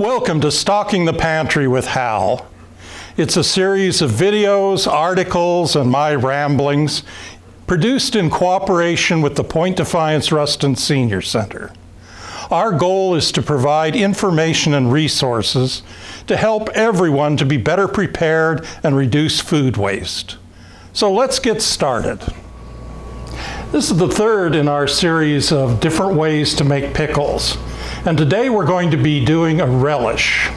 Welcome to Stocking the Pantry with Hal. It's a series of videos, articles, and my ramblings produced in cooperation with the Point Defiance Ruston Senior Center. Our goal is to provide information and resources to help everyone to be better prepared and reduce food waste. So let's get started. This is the third in our series of different ways to make pickles. And today we're going to be doing a relish.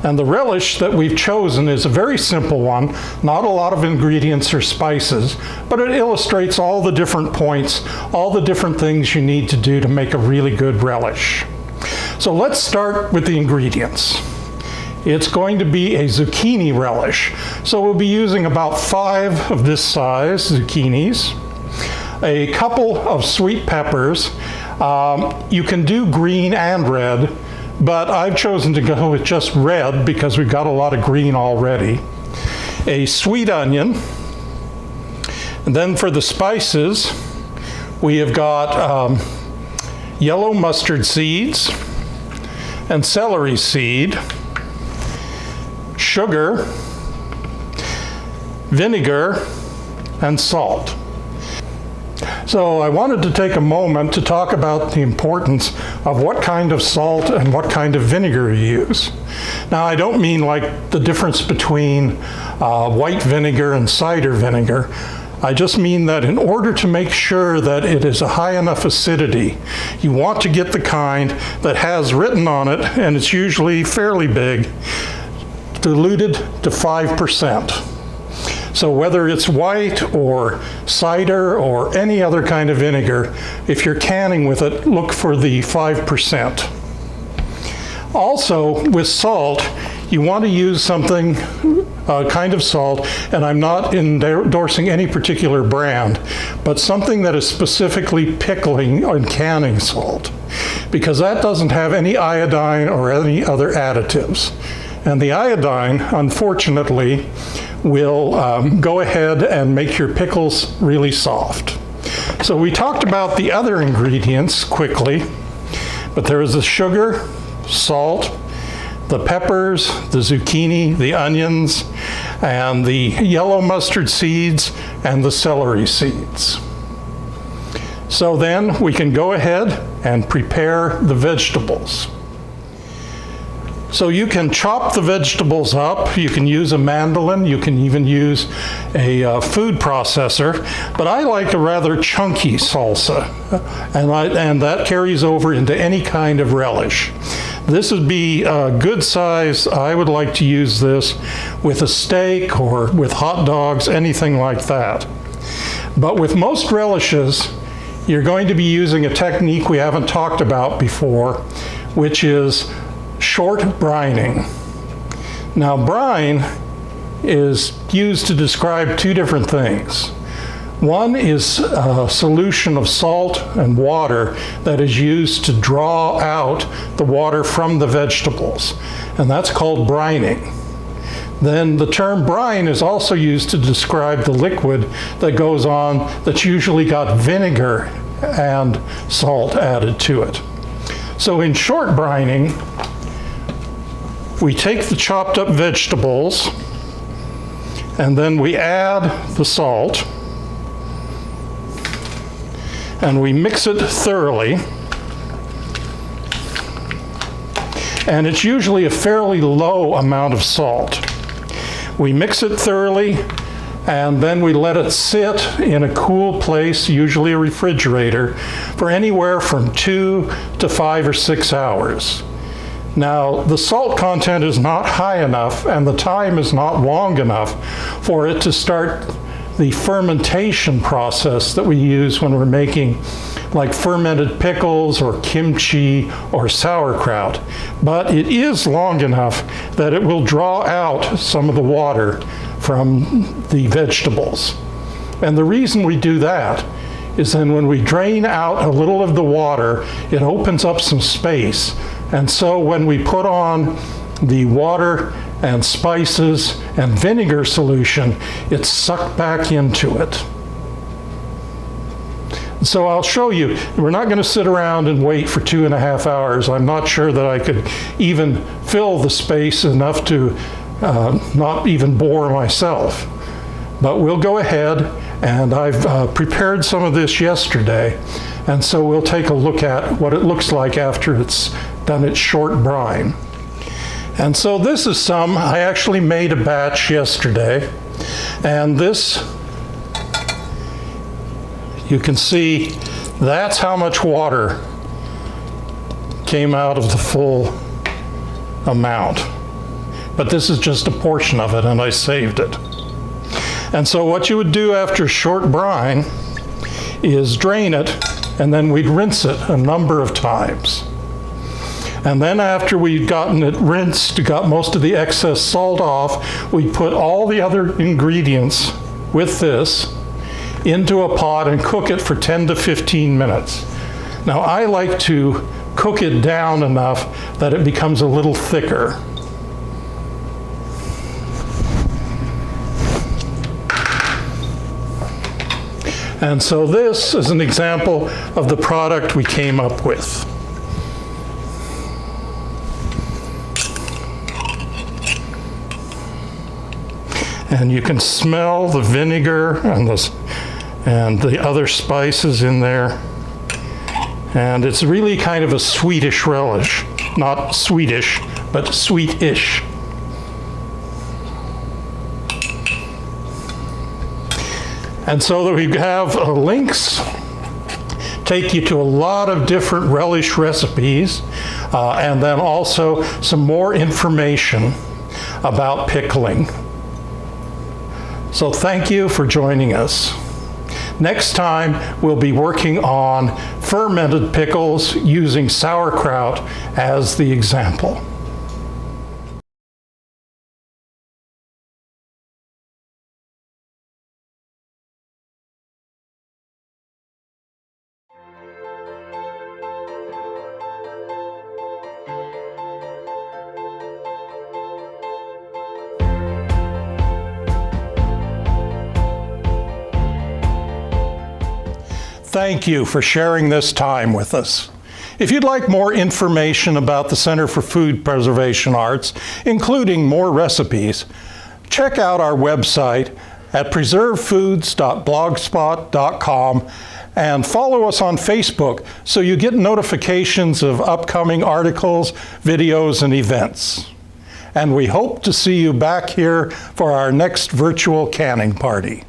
And the relish that we've chosen is a very simple one, not a lot of ingredients or spices, but it illustrates all the different points, all the different things you need to do to make a really good relish. So let's start with the ingredients. It's going to be a zucchini relish. So we'll be using about 5 of this size zucchinis, a couple of sweet peppers. You can do green and red, but I've chosen to go with just red because we've got a lot of green already. A sweet onion. And then for the spices, we have got yellow mustard seeds and celery seed, sugar, vinegar, and salt. So I wanted to take a moment to talk about the importance of what kind of salt and what kind of vinegar you use. Now, I don't mean like the difference between white vinegar and cider vinegar. I just mean that in order to make sure that it is a high enough acidity, you want to get the kind that has written on it, and it's usually fairly big, diluted to 5%. So whether it's white or cider or any other kind of vinegar, if you're canning with it, look for the 5%. Also, with salt, you want to use something, kind of salt, and I'm not endorsing any particular brand, but something that is specifically pickling and canning salt, because that doesn't have any iodine or any other additives. And the iodine, unfortunately, will go ahead and make your pickles really soft. So we talked about the other ingredients quickly, but there is the sugar, salt, the peppers, the zucchini, the onions, and the yellow mustard seeds and the celery seeds. So then we can go ahead and prepare the vegetables. So you can chop the vegetables up, you can use a mandolin, you can even use a food processor, but I like a rather chunky salsa, and that carries over into any kind of relish. This would be a good size. I would like to use this with a steak or with hot dogs, anything like that. But with most relishes, you're going to be using a technique we haven't talked about before, which is short brining. Now, brine is used to describe 2 different things. One is a solution of salt and water that is used to draw out the water from the vegetables, and that's called brining. Then the term brine is also used to describe the liquid that goes on that's usually got vinegar and salt added to it. So in short brining, we take the chopped up vegetables and then we add the salt and we mix it thoroughly. And it's usually a fairly low amount of salt. We mix it thoroughly and then we let it sit in a cool place, usually a refrigerator, for anywhere from 2 to 5 or 6 hours. Now, the salt content is not high enough and the time is not long enough for it to start the fermentation process that we use when we're making like fermented pickles or kimchi or sauerkraut. But it is long enough that it will draw out some of the water from the vegetables. And the reason we do that is then when we drain out a little of the water, it opens up some space. And so when we put on the water and spices and vinegar solution, it's sucked back into it. So I'll show you. We're not going to sit around and wait for 2.5 hours. I'm not sure that I could even fill the space enough to not even bore myself. But we'll go ahead, and I've prepared some of this yesterday, and so we'll take a look at what it looks like after it's done its short brine. And so this is some. I actually made a batch yesterday, and this, you can see that's how much water came out of the full amount. But this is just a portion of it, and I saved it. And so what you would do after short brine is drain it, and then we'd rinse it a number of times. And then after we'd gotten it rinsed, got most of the excess salt off, we put all the other ingredients with this into a pot and cook it for 10 to 15 minutes. Now I like to cook it down enough that it becomes a little thicker. And so this is an example of the product we came up with. And you can smell the vinegar and the other spices in there. And it's really kind of a sweetish relish. Not Swedish, but sweetish. And so that we have links, take you to a lot of different relish recipes, and then also some more information about pickling. So thank you for joining us. Next time, we'll be working on fermented pickles using sauerkraut as the example. Thank you for sharing this time with us. If you'd like more information about the Center for Food Preservation Arts, including more recipes, check out our website at preservefoods.blogspot.com and follow us on Facebook so you get notifications of upcoming articles, videos, and events. And we hope to see you back here for our next virtual canning party.